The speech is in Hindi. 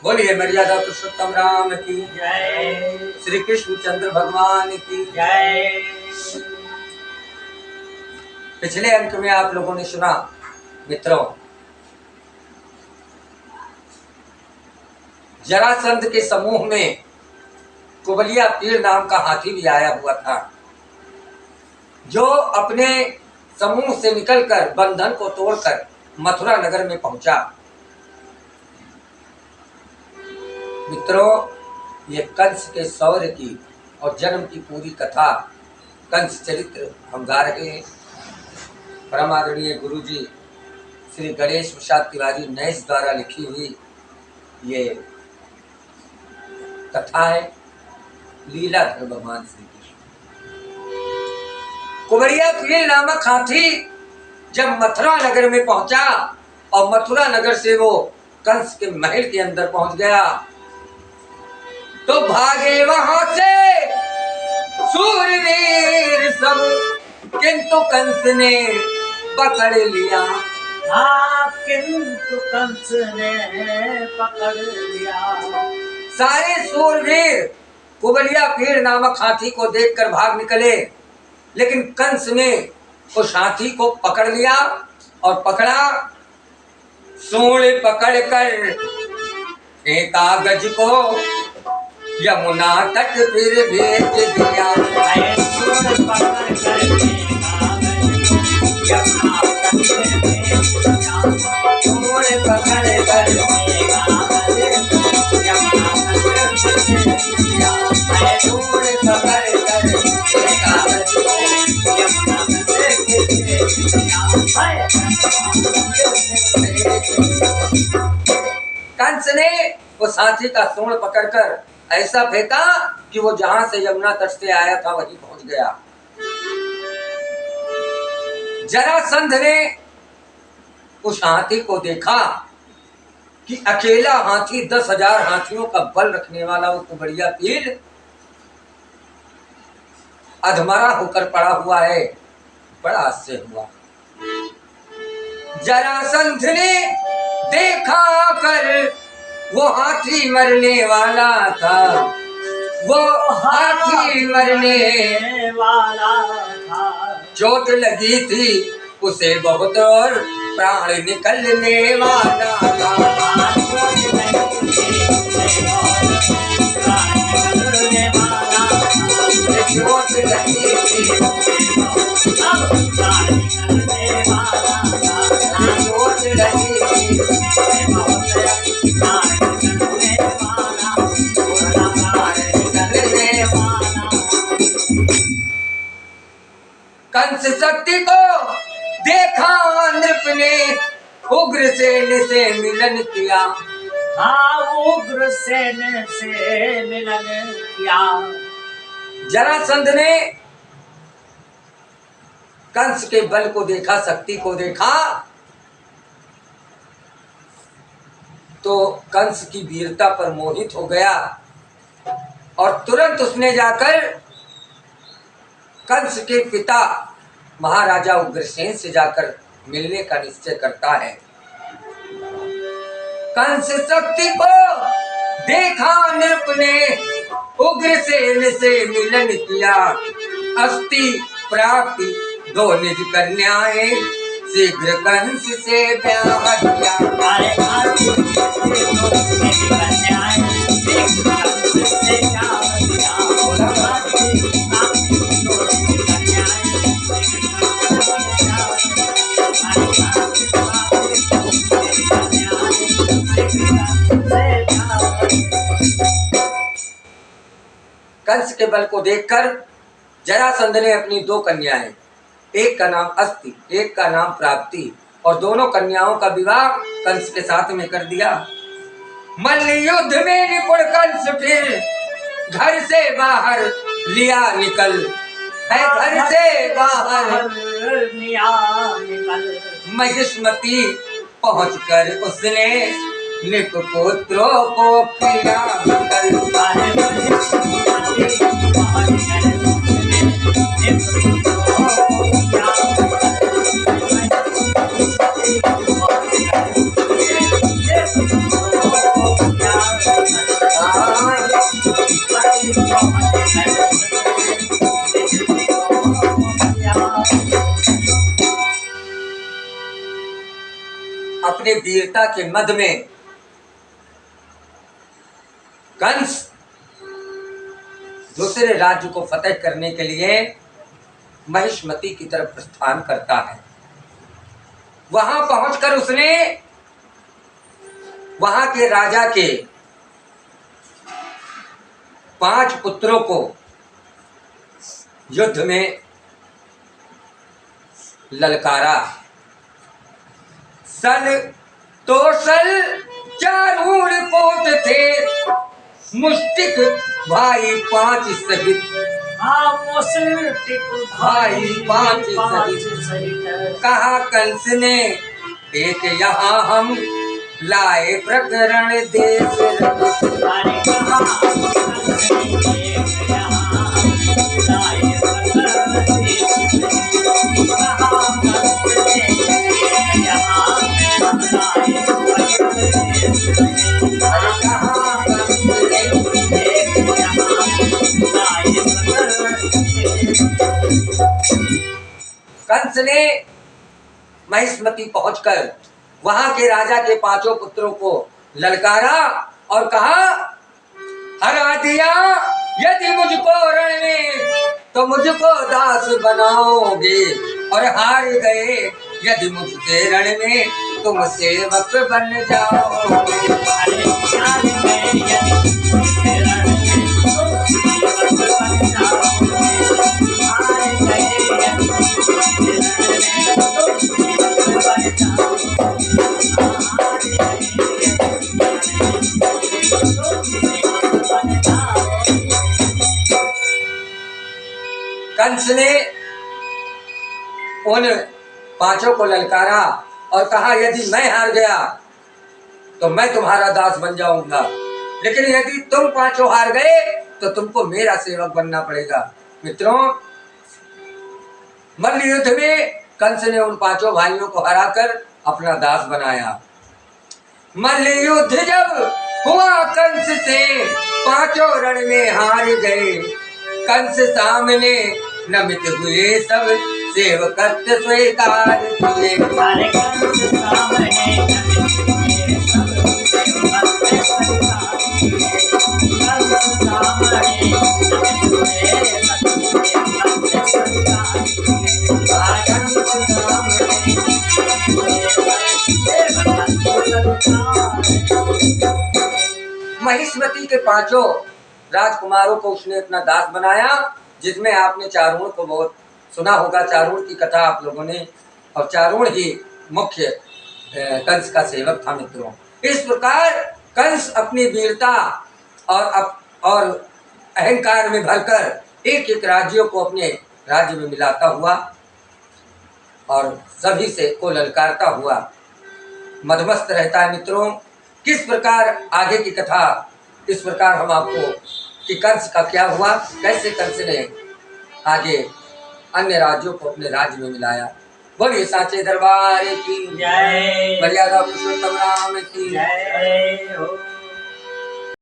बोलिए मर्यादा पुरुषोत्तम राम की जय। श्री कृष्ण चंद्र भगवान की जय। पिछले अंक में आप लोगों ने सुना मित्रों, जरासंध के समूह में कुबलिया पीर नाम का हाथी भी आया हुआ था, जो अपने समूह से निकलकर बंधन को तोड़कर मथुरा नगर में पहुंचा। मित्रों, ये कंस के शौर्य की और जन्म की पूरी कथा, कंस चरित्र हम गा रहे हैं। परम आदरणीय गुरु जी श्री गणेश प्रसाद तिवारी नैस द्वारा लिखी हुई ये कथा है लीलाधर भगवान श्री कृष्ण। कुबलिया पीर नामक हाथी जब मथुरा नगर में पहुंचा और मथुरा नगर से वो कंस के महल के अंदर पहुंच गया, तो भागे वहां से शूरवीर सब, किंतु कंस ने पकड़ लिया। हाँ, किंतु कंस ने पकड़ लिया। सारे शूरवीर कुबलिया पीर नामक हाथी को देखकर भाग निकले, लेकिन कंस ने उस हाथी को पकड़ लिया और पकड़ा, सूंड पकड़कर एक कागज को यमुना तट फिर भेज दिया। सूंड पकड़कर यमुना तट फिर भेज दिया। सूंड पकड़कर यमुना तट फिर भेज दिया। सूंड पकड़कर कागज को यमुना तट फिर भेज दिया। कंस ने उस हाथी का सूंड पकड़कर ऐसा फेंका कि वो जहां से यमुना तट से आया था वहीं पहुंच गया। जरासंध ने उस हाथी को देखा कि अकेला हाथी 10,000 हाथियों का बल रखने वाला वो कुबलिया पीर अधमरा होकर पड़ा हुआ है। बड़ा आश्चर्य हुआ। जरासंध ने देखा कर वो हाथी मरने वाला था, वो हाथी मरने वाला था। चोट लगी थी उसे बहुत और प्राण निकलने वाला था। चोट लगी थी चोट लगी थी कंस शक्ति को देखा नृप ने उग्रसेन से मिलन किया। हाँ, उग्रसेन से मिलन किया। जरासंध ने कंस के बल को देखा, शक्ति को देखा, तो कंस की वीरता पर मोहित हो गया और तुरंत उसने जाकर कंस के पिता महाराजा उग्रसेन से जाकर मिलने का निश्चय करता है। कंस शक्ति को देखा नृप ने उग्रसेन से मिलन किया। अस्थि प्राप्ति दो निज कन्याएं, शीघ्र कंस से ब्याह किया। कंस के बल को देखकर जरासंध ने अपनी 2 कन्याएं, एक का नाम अस्थि, एक का नाम प्राप्ति, और दोनों कन्याओं का विवाह कंस के साथ में कर दिया। मल्ल युद्ध में निपुण कंस फिर घर से बाहर लिया निकल, है घर से बाहर लिया निकल। महिष्मती पहुंचकर उसने निपुत्रों को किया निकल। वीरता के मद में कंस दूसरे राज्य को फतेह करने के लिए महिष्मति की तरफ प्रस्थान करता है। वहां पहुंचकर उसने वहां के राजा के 5 पुत्रों को युद्ध में ललकारा। सल तोसल चारूण कोट थे, मुष्टिक भाई 5 सहित। हाँ मुष्टिक भाई 5 सहित। कहा कंस ने एक यहाँ हम लाए प्रकरण देश रहित। अरे कहा कंस ने एक यहाँ लाए प्रकरण देश रहित। कहा कंस ने एक यहाँ लाए प्रकरण देश रहित। अरे कहा कंस ने एक यहाँ लाए प्रकरण देश रहित। कंस ने महिष्मति पहुंचकर वहां के राजा के 5 पुत्रों को ललकारा और कहा, हरा दिया यदि मुझको रण में तो मुझको दास बनाओगे, और हार गए यदि मुझसे रण में तुम सेवक बन जाओगे। अरे हार गए यदि मुझसे रण में तुम सेवक बन जाओगे। हार गए यदि मुझसे रण में तुम सेवक बन जाओगे। कंस ने उन 5 को ललकारा और कहा, यदि मैं हार गया तो मैं तुम्हारा दास बन जाऊंगा, लेकिन यदि तुम 5 हार गए तो तुमको मेरा सेवक बनना पड़ेगा। मित्रों, मल्ल युद्ध में कंस ने उन 5 भाइयों को हराकर अपना दास बनाया। मल्ल युद्ध जब हुआ कंस से 5 रण में हार गए, कंस सामने नमित हुए सब सेवकत्व स्वीकार किए। अरे कंस सामने नमित हुए सब सेवकत्व स्वीकार किए। कंस सामने नमित हुए सब सेवकत्व स्वीकार किए। कंस सामने नमित हुए सेवकत्व स्वीकार। महिष्मति के 5 राजकुमारों को उसने अपना दास बनाया, जिसमें आपने चारूण को बहुत सुना होगा। चारूण की कथा आप लोगों ने, और चारूण ही मुख्य कंस का सेवक था। मित्रों, इस प्रकार कंस अपनी वीरता और अहंकार में भरकर एक एक राज्यों को अपने राज्य में मिलाता हुआ और सभी से को ललकारता हुआ मदमस्त रहता है। मित्रों, किस प्रकार आगे की कथा, इस प्रकार हम आपको कि कंस का क्या हुआ, कैसे कंस ने आगे अन्य राज्यों को अपने राज्य में मिलाया। बोलिए साचे दरबार की जय। मर्यादा पुरुषोत्तम राम की जय हो।